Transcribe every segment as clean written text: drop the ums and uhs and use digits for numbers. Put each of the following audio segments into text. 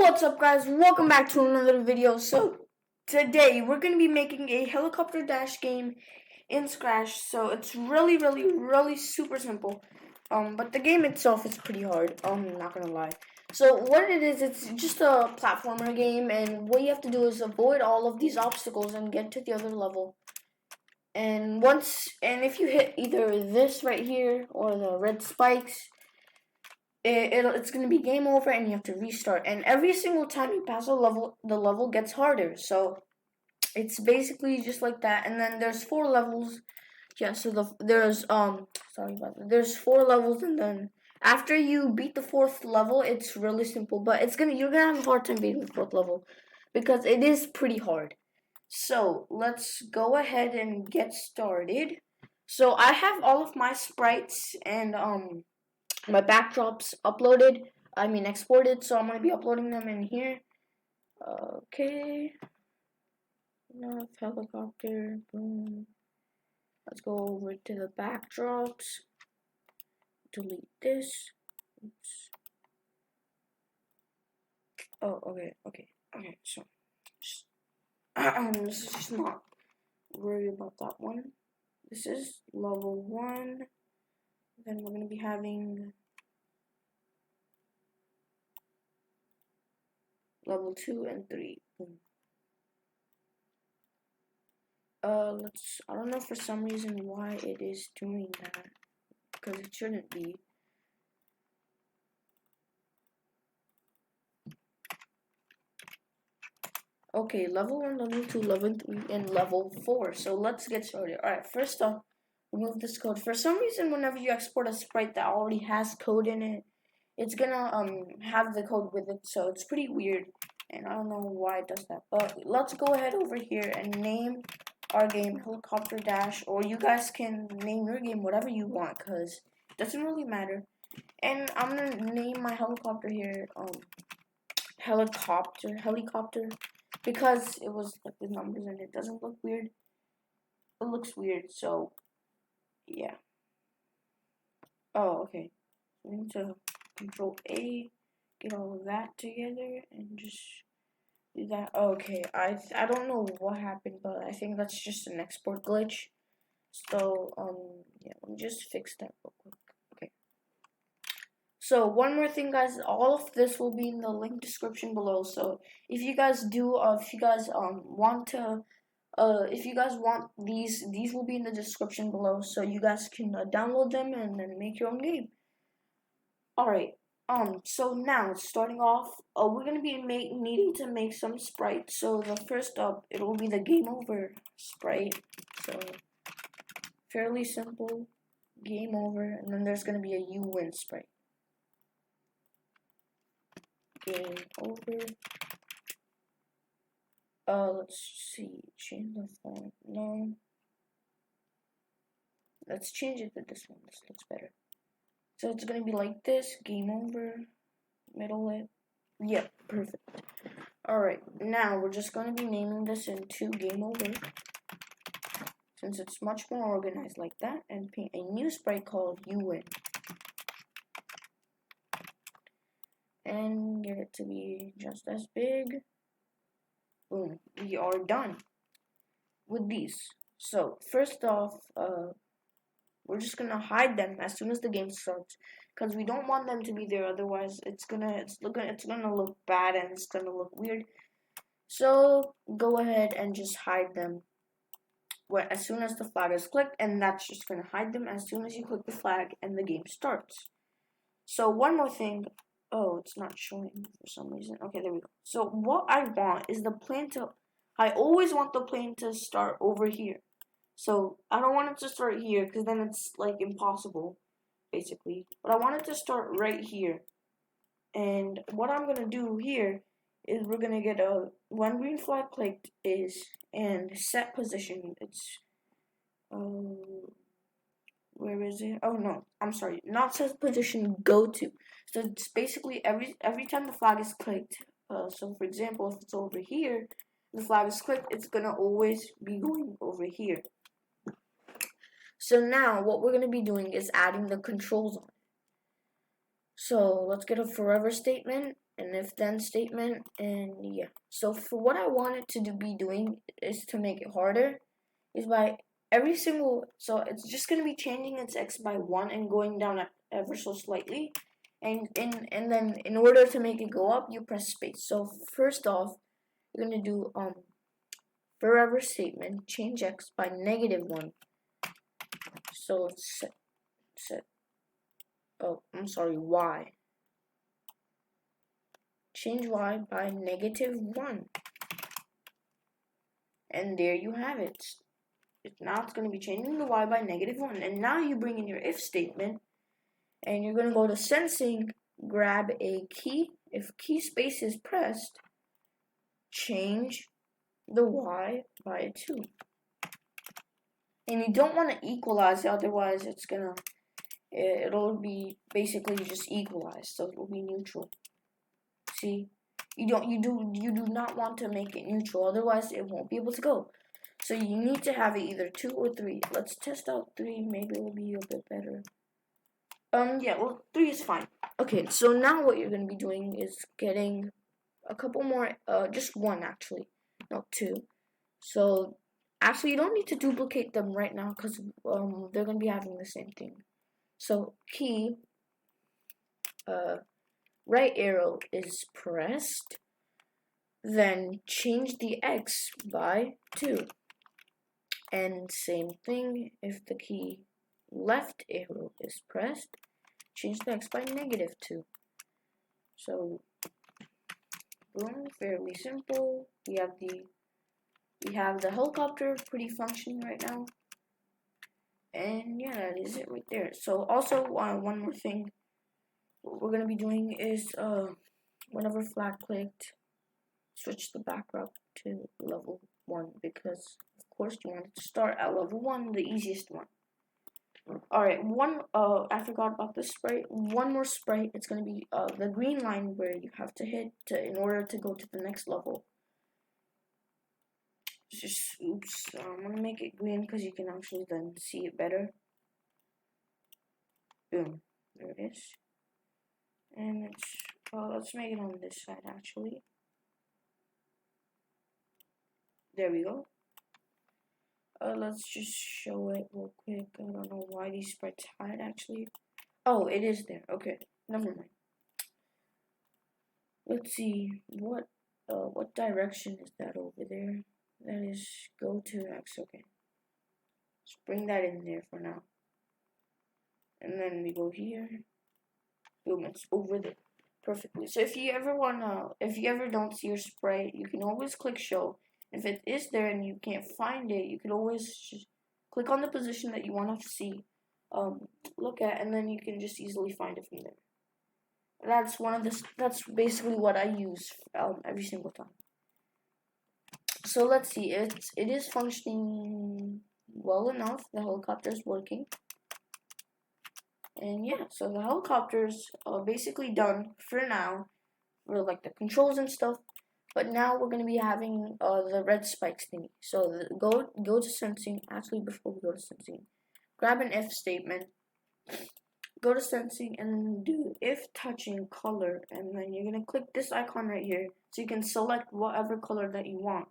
What's up, guys? Welcome back to another video. So today we're going to be making a helicopter dash game in Scratch. So it's really super simple. But the game itself is pretty hard. I'm not gonna lie. So what it is, it's just a platformer game, and what you have to do is avoid all of these obstacles and get to the other level. And if you hit either this right here or the red spikes, it's going to be game over and you have to restart. And every single time you pass a level, the level gets harder. So it's basically just like that. And then there's 4 levels. Yeah, so there's 4 levels, and then after you beat the 4th level, it's really simple. But you're gonna have a hard time beating the 4th level because it is pretty hard. So let's go ahead and get started. So I have all of my sprites and my backdrops exported, so I'm going to be uploading them in here. Okay, enough helicopter, boom. Let's go over to the backdrops, delete this. Oops. Oh, okay, so this is just not worry about that one. This is level 1, then we're going to be having level 2 and 3. Boom. I don't know for some reason why it is doing that, because it shouldn't be. Okay, level 1, level 2, level 3, and level 4. So let's get started. Alright, first off, remove this code. For some reason, whenever you export a sprite that already has code in it, it's gonna have the code with it, so it's pretty weird. And I don't know why it does that. But let's go ahead over here and name our game Helicopter Dash, or you guys can name your game whatever you want, because it doesn't really matter. And I'm gonna name my helicopter here helicopter, because it was like the numbers and it doesn't look weird. It looks weird, so yeah. Oh, okay. We need to Control A, get all of that together, and just do that. Okay, I don't know what happened, but I think that's just an export glitch. So yeah, let me just fix that real quick. Okay. So one more thing, guys, all of this will be in the link description below. So if you guys want these will be in the description below, so you guys can download them and then make your own game. Alright, so now, starting off, we're gonna be needing to make some sprites. So the first up, it will be the game over sprite. So, fairly simple, game over, and then there's gonna be a you win sprite. Game over. Let's see, change the font. No. Let's change it to this one. This looks better. So it's gonna be like this, game over, middle it. Yep, perfect. Alright, now we're just gonna be naming this into game over, since it's much more organized like that, and paint a new sprite called you win. And get it to be just as big. Boom, we are done with these. So first off, we're just gonna hide them as soon as the game starts, because we don't want them to be there. Otherwise, it's gonna look bad and it's gonna look weird. So go ahead and just hide them as soon as the flag is clicked, and that's just gonna hide them as soon as you click the flag and the game starts. So one more thing. Oh, it's not showing for some reason. Okay, there we go. So what I want is the plane to. I always want the plane to start over here. So I don't want it to start here, because then it's like impossible, basically. But I want it to start right here. And what I'm gonna do here is we're gonna get a when green flag clicked is and set position. It's where is it? Oh no, I'm sorry, not set position, go to. So it's basically every time the flag is clicked. So for example, if it's over here, the flag is clicked, it's gonna always be going over here. So now what we're going to be doing is adding the controls on. So let's get a forever statement, an if then statement, and yeah. So for what I wanted to be doing is to make it harder, is by every single, so it's just gonna be changing its x by 1 and going down ever so slightly. And then in order to make it go up, you press space. So first off, you're gonna do forever statement, change x by -1. So set oh, I'm sorry, y. Change y by -1. And there you have it. Now it's going to be changing the y by -1. And now you bring in your if statement, and you're going to go to sensing, grab a key. If key space is pressed, change the y by 2. And you don't want to equalize it, otherwise it'll be basically just equalized, so it will be neutral. See, you do not want to make it neutral, otherwise it won't be able to go. So you need to have it either 2 or 3. Let's test out 3. Maybe it will be a bit better. Yeah, well, 3 is fine. Okay, so now what you're gonna be doing is getting a couple more. Just one actually, not 2. So actually, you don't need to duplicate them right now because they're gonna be having the same thing. So key, right arrow is pressed, then change the x by 2. And same thing, if the key left arrow is pressed, change the x by -2. So boom, fairly simple. We have the helicopter pretty functioning right now. And yeah, that is it right there. So also one more thing, what we're gonna be doing is whenever flag clicked, switch the background to level 1 because of course you want to start at level 1, the easiest one. Alright, I forgot about this sprite. One more sprite, it's gonna be the green line where you have to hit in order to go to the next level. Oops, I'm gonna make it green because you can actually then see it better. Boom, there it is. And let's make it on this side actually. There we go. Let's just show it real quick. I don't know why these sprites hide actually. Oh, it is there. Okay, never mind. Let's see what direction is that over there? That is go to X. Okay, let's bring that in there for now. And then we go here. Boom, it's over there perfectly. So if you ever don't see your sprite, you can always click show. If it is there and you can't find it, you can always just click on the position that you want to see, look at, and then you can just easily find it from there. That's basically what I use every single time. So let's see, it is functioning well enough. The helicopter is working. And yeah, so the helicopter's basically done for now, for like the controls and stuff. But now we're gonna be having the red spikes thingy. So go to sensing. Actually, before we go to sensing, grab an if statement. Go to sensing and do if touching color, and then you're gonna click this icon right here, so you can select whatever color that you want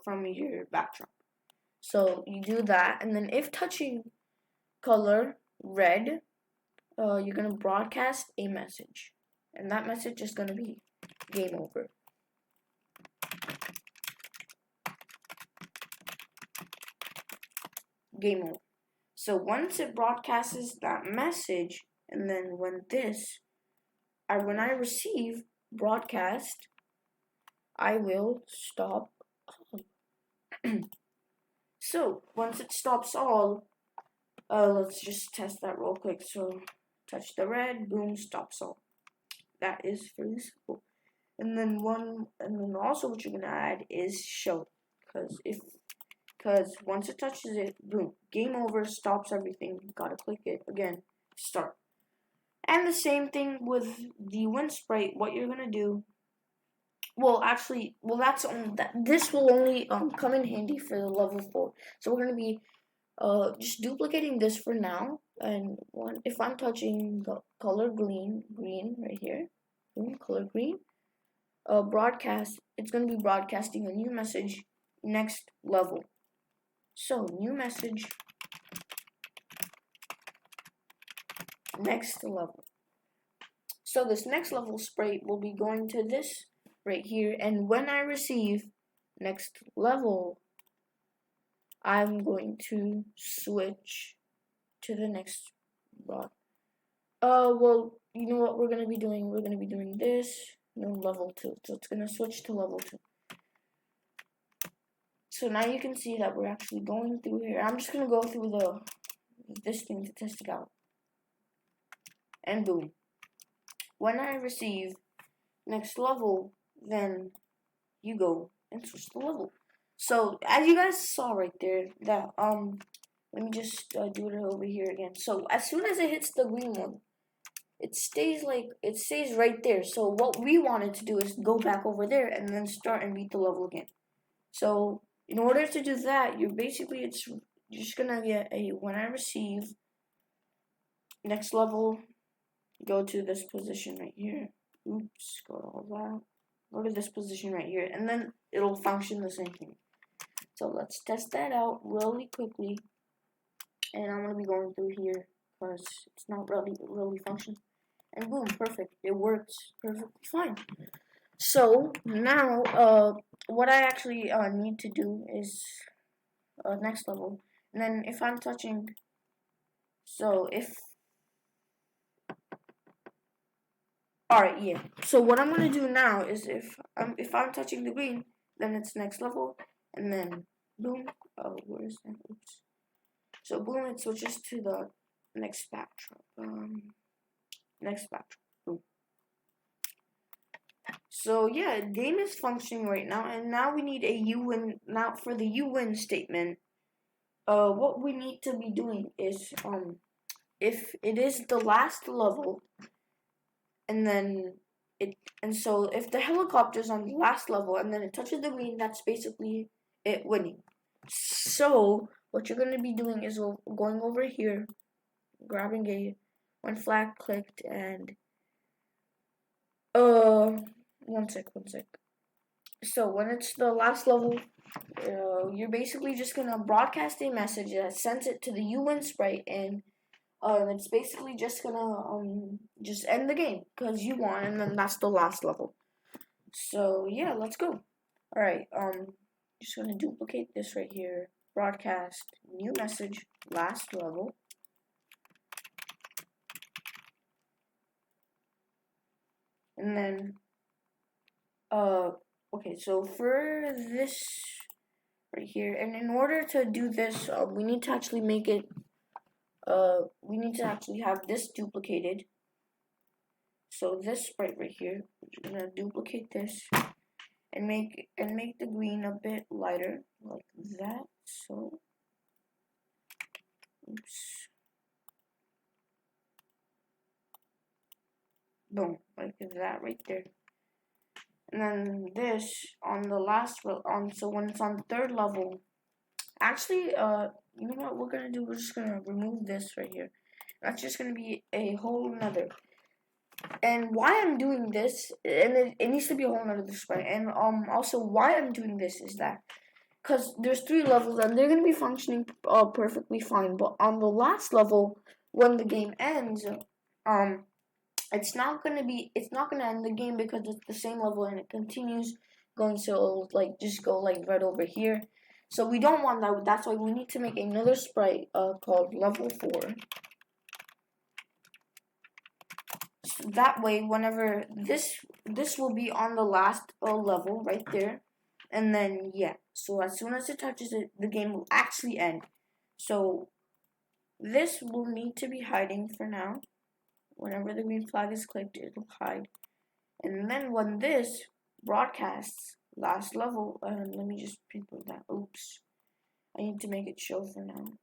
from your backdrop. So you do that, and then if touching color red, you're gonna broadcast a message, and that message is gonna be game over. Game over. So once it broadcasts that message, and then when I receive broadcast, I will stop all. So once it stops all, let's just test that real quick. So touch the red, boom, stops all. That is really simple. And then also what you're gonna add is show, because once it touches it, boom, game over, stops everything. Gotta click it again, start. And the same thing with the wind sprite. What you're gonna do? Well, actually, this will only come in handy for the level 4. So we're gonna be just duplicating this for now. And if I'm touching color green right here. Boom, color green. Broadcast, it's going to be broadcasting a new message, next level. So, new message, next level. So this next level sprite will be going to this right here, and when I receive next level, I'm going to switch to the next broad. Well, you know what we're gonna be doing? We're gonna be doing this, level 2. So it's gonna switch to level 2. So now you can see that we're actually going through here. I'm just gonna go through this thing to test it out. And boom. When I receive next level, then you go and switch the level. So as you guys saw right there, that let me just do it over here again. So as soon as it hits the green one, it stays right there. So what we wanted to do is go back over there and then start and beat the level again. So in order to do that, you're just gonna get a when I receive next level, go to this position right here. Oops, go to all that. Go to this position right here, and then it'll function the same thing. So let's test that out really quickly. And I'm gonna be going through here because it's not really functioning. And boom, perfect. It works perfectly fine. So now, what I actually need to do is next level. And then if I'm touching, alright, yeah. So what I'm gonna do now is if I'm touching the green, then it's next level, and then boom. Oh, where is that? Oops. So boom, it switches to the next spectrum. Next spectrum. Boom. So yeah, game is functioning right now, and now we need a uwin. Now for the uwin statement, what we need to be doing is if it is the last level, so if the helicopter's on the last level and then it touches the green, that's basically it winning. So what you're gonna be doing is going over here, grabbing one flag clicked, and one sec. So when it's the last level, you're basically just gonna broadcast a message that sends it to the uwin sprite, and it's basically just gonna just end the game because you won, and then that's the last level. So yeah, let's go. All right, just gonna duplicate this right here. Broadcast new message, last level. And then, okay, so for this right here, and in order to do this, we need to actually make it, we need to actually have this duplicated. So this sprite right here, we're gonna duplicate this and make the green a bit lighter, like that. So, oops. Boom, like that right there. And then this on the last so when it's on the third level, actually, you know what we're gonna do? We're just gonna remove this right here. That's just gonna be a whole nother. And why I'm doing this, and it needs to be a whole nother sprite. And also why I'm doing this is that because there's 3 levels and they're gonna be functioning perfectly fine. But on the last level, when the game ends, it's not gonna end the game because it's the same level and it continues going, so like just go like right over here. So we don't want that. That's why we need to make another sprite called level 4. So that way, whenever this will be on the last level right there, and then yeah. So as soon as it touches it, the game will actually end. So this will need to be hiding for now. Whenever the green flag is clicked, it'll hide. And then when this broadcasts last level, let me just pinpoint that. Oops. I need to make it show for now.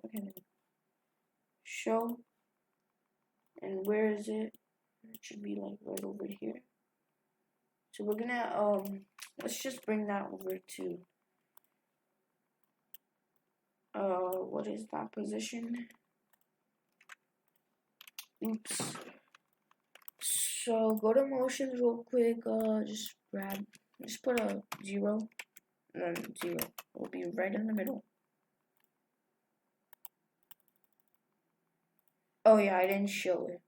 Okay. Show. And where is it? It should be like right over here. So we're gonna, let's just bring that over to, what is that position? Oops. So go to motions real quick. Just put a 0, and then 0 will be right in the middle. Oh yeah, I didn't show it.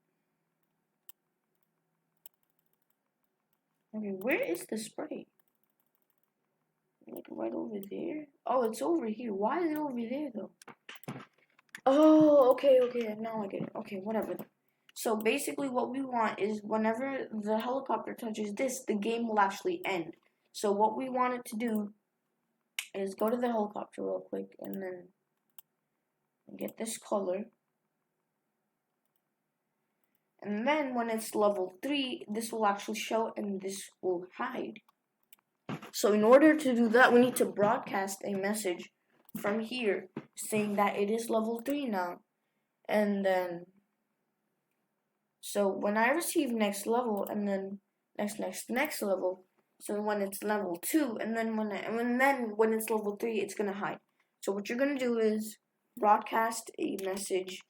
Okay, where is the spray? Like right over there? Oh, it's over here. Why is it over there though? Oh, okay, now I get it. Okay, whatever. So basically what we want is whenever the helicopter touches this, the game will actually end. So what we want it to do is go to the helicopter real quick and then get this color. And then when it's level 3, this will actually show and this will hide. So in order to do that, we need to broadcast a message from here saying that it is level 3 now. And then, so when I receive next level and then next level, so when it's level 2 and then when it's level 3, it's going to hide. So what you're going to do is broadcast a message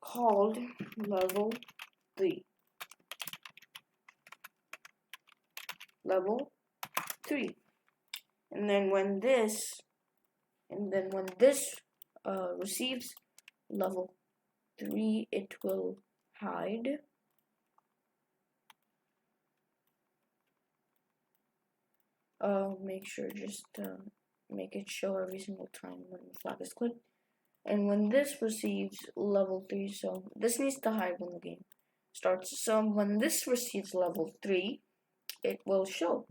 called level 3. Level 3. And then when this receives level 3, it will hide. Make sure just make it show every single time when the flag is clicked. And when this receives level 3, so this needs to hide when the game starts. So when this receives level 3, it will show.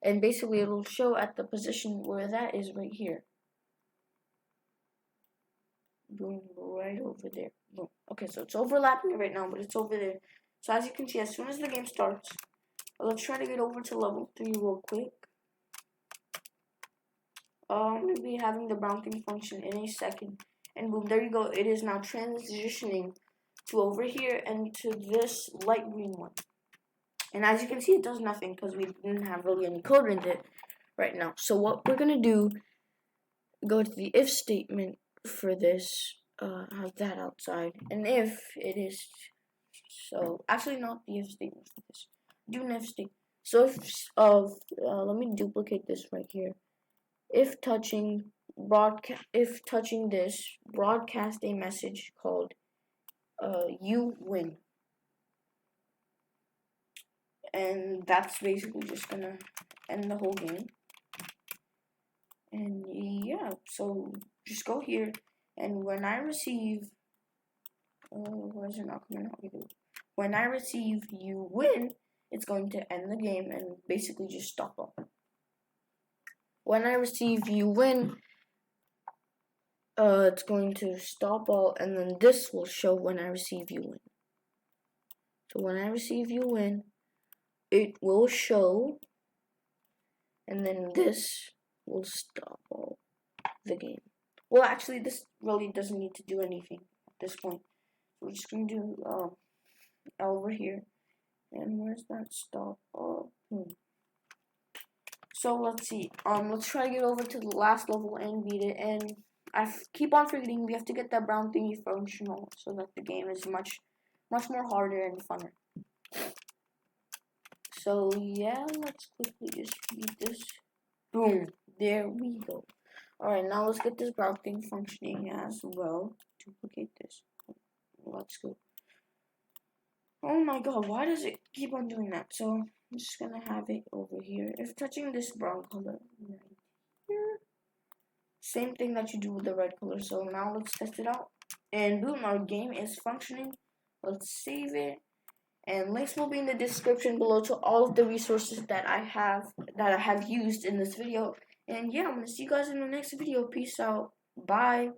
And basically it will show at the position where that is right here. Boom, right over there. Boom. Okay, so it's overlapping right now, but it's over there. So as you can see, as soon as the game starts, let's try to get over to level 3 real quick. I'm going to be having the brown thing function in a second. And boom, there you go. It is now transitioning to over here and to this light green one. And as you can see, it does nothing because we didn't have really any code in it right now. So what we're going to do, go to the if statement for this, have that outside. And if it is, so actually not the if statement for this, do an if statement. So if let me duplicate this right here. If touching this, broadcast a message called you win. And that's basically just gonna end the whole game. And yeah, so just go here, and when I receive, why is it not coming out? When I receive you win, it's going to end the game and basically just stop all. When I receive you win, it's going to stop all, and then this will show when I receive you win. So when I receive you win, it will show, and then this will stop all the game. Well, actually, this really doesn't need to do anything at this point. We're just gonna do over here, and where's that stop? Oh, So let's see. Let's try to get over to the last level and beat it. And I keep on forgetting we have to get that brown thingy functional so that the game is much more harder and funner. So yeah, let's quickly just beat this. Boom, there we go. Alright, now let's get this brown thing functioning as well. Duplicate this. Let's go. Oh my god, why does it keep on doing that? So I'm just gonna have it over here. If touching this brown color right here, same thing that you do with the red color. So now let's test it out. And boom, our game is functioning. Let's save it. And links will be in the description below to all of the resources that I have used in this video. And yeah, I'm gonna see you guys in the next video. Peace out. Bye.